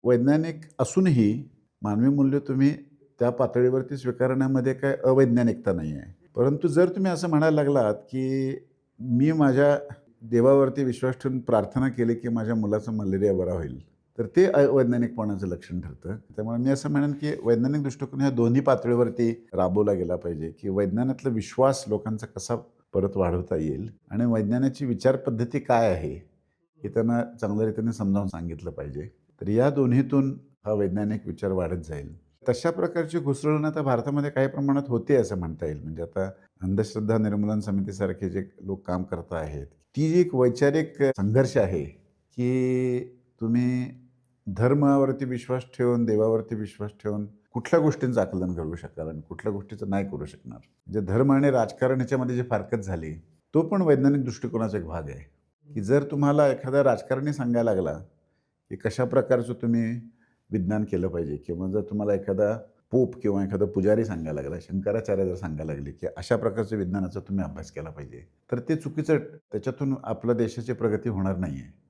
वैज्ञानिक असूनही मानवी मूल्य तुम्ही त्या पातळीवरती स्वीकारण्यामध्ये काही अवैज्ञानिकता नाही आहे. परंतु जर तुम्ही असं म्हणायला लागलात, की मी माझ्या देवावरती विश्वास ठेवून प्रार्थना केली, की माझ्या मुलाचा मलेरिया बरा होईल. तर ते अवैज्ञानिकपणाचं लक्षण ठरतं. त्यामुळे मी असं म्हणेन, की वैज्ञानिक दृष्टिकोन ह्या दोन्ही पातळीवरती राबवला गेला पाहिजे, की वैज्ञानातला विश्वास लोकांचा कसा परत वाढवता येईल आणि वैज्ञानाची विचार पद्धती काय आहे, हे त्यांना चांगल्या रीतीने समजावून सांगितलं पाहिजे. तर या दोन्हीतून हा वैज्ञानिक विचार वाढत जाईल. तशा प्रकारची घुसळण आता भारतामध्ये काही प्रमाणात होते असं म्हणता येईल. म्हणजे आता अंधश्रद्धा निर्मूलन समितीसारखे जे लोक काम करत आहेत, ती जी एक वैचारिक संघर्ष आहे, की तुम्ही धर्मावरती विश्वास ठेवून, देवावरती विश्वास ठेवून कुठल्या गोष्टींचं आकलन करू शकाल आणि कुठल्या गोष्टीचं नाही करू शकणार. म्हणजे धर्म आणि राजकारण ह्याच्यामध्ये जी फारकत झाली, तो पण वैज्ञानिक दृष्टिकोनाचा एक भाग आहे, की जर तुम्हाला एखादा राजकारणी सांगायला लागला, की कशा प्रकारचं तुम्ही विज्ञान केलं पाहिजे किंवा जर तुम्हाला एखादा पोप किंवा एखादा पुजारी सांगायला लागला, शंकराचार्य जर सांगायला लागले, की अशा प्रकारच्या विज्ञानाचा तुम्ही अभ्यास केला पाहिजे. तर ते चुकीचं त्याच्यातून आपल्या देशाची प्रगती होणार नाहीये.